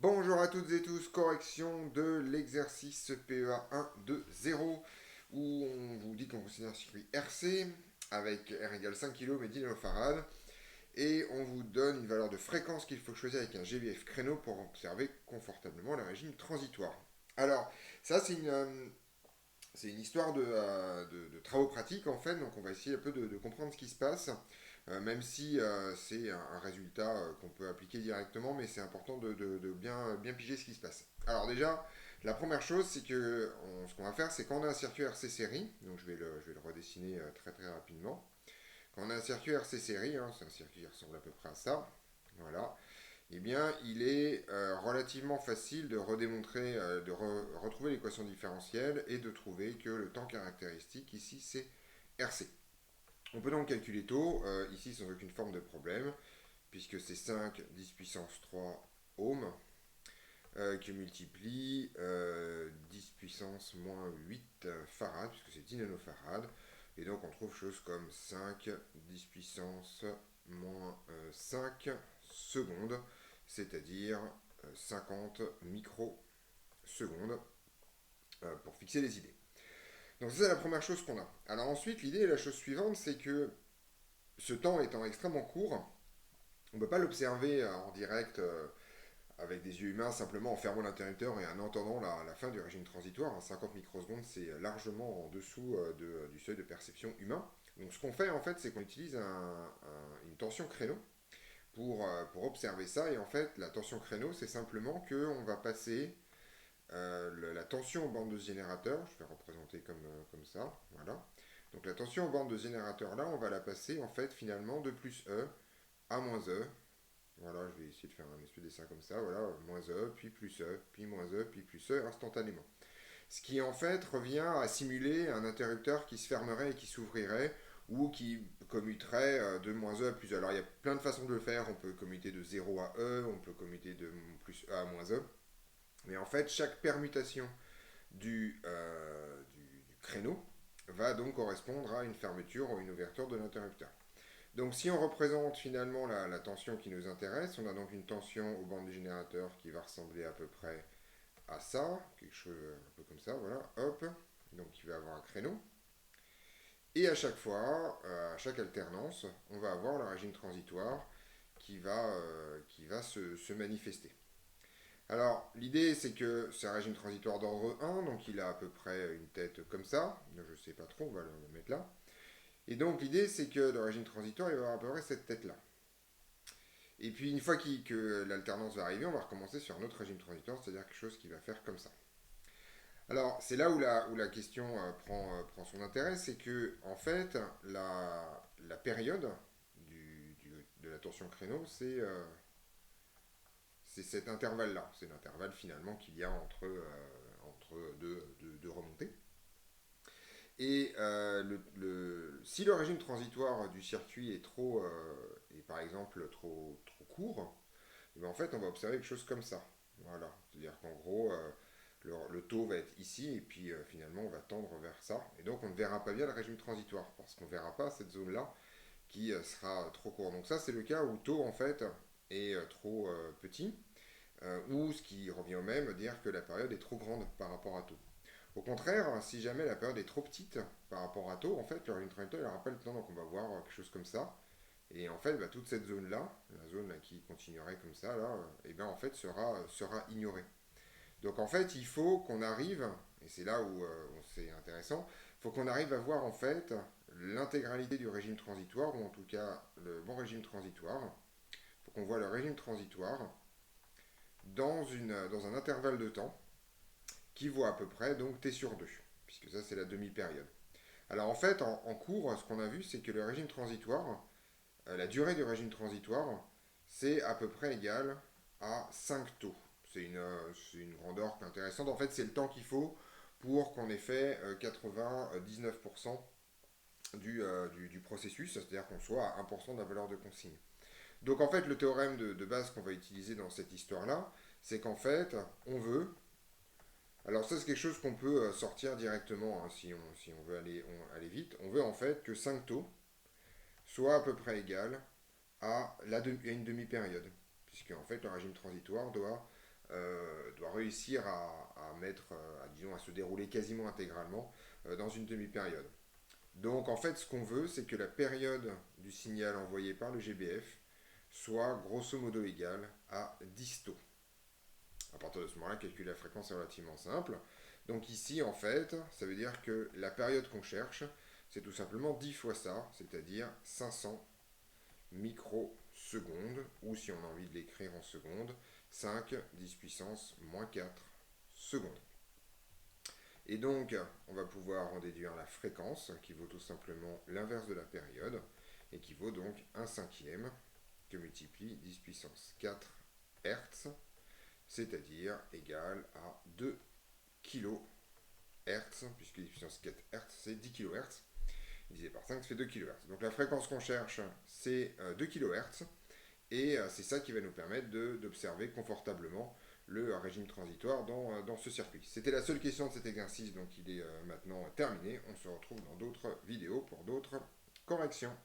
Bonjour à toutes et tous, correction de l'exercice PEA 1 de 0, où on vous dit qu'on considère un circuit RC avec R égale 5 kg mais 10 nanofarad, et on vous donne une valeur de fréquence qu'il faut choisir avec un GVF créneau pour observer confortablement le régime transitoire. Alors, ça c'est une histoire de travaux pratiques en fait, donc on va essayer un peu de comprendre ce qui se passe, même si c'est un résultat qu'on peut appliquer directement, mais c'est important de bien piger ce qui se passe. Alors déjà, la première chose, c'est que ce qu'on va faire, c'est quand on a un circuit RC série, donc je vais le redessiner très rapidement. Quand on a un circuit RC série, hein, c'est un circuit qui ressemble à peu près à ça, voilà, eh bien, il est relativement facile de redémontrer, retrouver l'équation différentielle et de trouver que le temps caractéristique ici c'est RC. On peut donc calculer taux, ici sans aucune forme de problème, puisque c'est 5 10 puissance 3 ohms qui multiplie 10 puissance moins 8 farad, puisque c'est 10 nanofarad. Et donc on trouve chose comme 5 10 puissance moins 5 secondes, c'est-à-dire 50 microsecondes pour fixer les idées. Donc ça c'est la première chose qu'on a. Alors ensuite l'idée, la chose suivante, c'est que ce temps étant extrêmement court, on ne peut pas l'observer en direct avec des yeux humains simplement en fermant l'interrupteur et en entendant la fin du régime transitoire. 50 microsecondes, c'est largement en dessous du seuil de perception humain. Donc ce qu'on fait en fait, c'est qu'on utilise une tension créneau pour observer ça. Et en fait, la tension créneau, c'est simplement qu'on va passer la tension aux bandes de ce générateur. Je vais représenter comme ça. Voilà. Donc la tension aux bandes de ce générateur là, on va la passer en fait finalement de plus E à moins E. Voilà, je vais essayer de faire un espèce de dessin comme ça. Voilà, moins E, puis plus E, puis moins E, puis plus E instantanément. Ce qui en fait revient à simuler un interrupteur qui se fermerait et qui s'ouvrirait ou qui commuterait de moins E à plus E. Alors il y a plein de façons de le faire. On peut commuter de 0 à E, on peut commuter de plus E à moins E. Mais en fait, chaque permutation du créneau va donc correspondre à une fermeture ou une ouverture de l'interrupteur. Donc si on représente finalement la tension qui nous intéresse, on a donc une tension au banc du générateur qui va ressembler à peu près à ça, quelque chose un peu comme ça, voilà, hop, donc il va avoir un créneau. Et à chaque fois, à chaque alternance, on va avoir le régime transitoire qui va se manifester. Alors, l'idée, c'est que c'est un régime transitoire d'ordre 1, donc il a à peu près une tête comme ça. Je ne sais pas trop, on va le mettre là. Et donc, l'idée, c'est que le régime transitoire, il va avoir à peu près cette tête-là. Et puis, une fois que l'alternance va arriver, on va recommencer sur un autre régime transitoire, c'est-à-dire quelque chose qui va faire comme ça. Alors, c'est là où la question prend son intérêt, c'est que, en fait, la période de la tension créneau, c'est cet intervalle-là. C'est l'intervalle finalement qu'il y a entre deux remontées. Et si le régime transitoire du circuit est par exemple trop court, et bien en fait on va observer quelque chose comme ça. Voilà. C'est-à-dire qu'en gros, le taux va être ici et puis finalement on va tendre vers ça. Et donc on ne verra pas bien le régime transitoire parce qu'on ne verra pas cette zone-là qui sera trop court. Donc ça c'est le cas où taux en fait est trop petit ou ce qui revient au même, dire que la période est trop grande par rapport à taux. Au contraire, si jamais la période est trop petite par rapport à taux, en fait, le régime transitoire il n'aura pas le temps, donc on va voir quelque chose comme ça. Et en fait, bah, toute cette zone-là, la zone là, qui continuerait comme ça, là, et ben, en fait, sera ignorée. Donc en fait, il faut qu'on arrive, et c'est là où c'est intéressant, il faut qu'on arrive à voir en fait l'intégralité du régime transitoire, ou en tout cas le bon régime transitoire. Il faut qu'on voit le régime transitoire dans un intervalle de temps qui vaut à peu près donc t sur 2, puisque ça c'est la demi-période. Alors en fait, en cours, ce qu'on a vu, c'est que le régime transitoire, la durée du régime transitoire, c'est à peu près égal à 5 taux. C'est une grandeur intéressante. En fait, c'est le temps qu'il faut pour qu'on ait fait 99% du processus, c'est-à-dire qu'on soit à 1% de la valeur de consigne. Donc en fait, le théorème de base qu'on va utiliser dans cette histoire-là, c'est qu'en fait, on veut. Alors ça, c'est quelque chose qu'on peut sortir directement hein, si on veut aller vite. On veut en fait que 5 taux soient à peu près égal à une demi-période. Puisque en fait, le régime transitoire doit doit réussir à mettre, disons, à se dérouler quasiment intégralement dans une demi-période. Donc en fait, ce qu'on veut, c'est que la période du signal envoyé par le GBF soit grosso modo égale à 10 taux. À partir de ce moment-là, calculer la fréquence est relativement simple. Donc ici, en fait, ça veut dire que la période qu'on cherche, c'est tout simplement 10 fois ça, c'est-à-dire 500 microsecondes, ou si on a envie de l'écrire en secondes, 5 10 puissance moins 4 secondes. Et donc, on va pouvoir en déduire la fréquence, qui vaut tout simplement l'inverse de la période, et qui vaut donc 1 cinquième, que multiplie 10 puissance 4 Hz, c'est-à-dire égal à 2 kHz, puisque 10 puissance 4 Hz, c'est 10 kHz. Divisé par 5, ça fait 2 kHz. Donc la fréquence qu'on cherche, c'est 2 kHz, et c'est ça qui va nous permettre d'observer confortablement le régime transitoire dans ce circuit. C'était la seule question de cet exercice, donc il est maintenant terminé. On se retrouve dans d'autres vidéos pour d'autres corrections.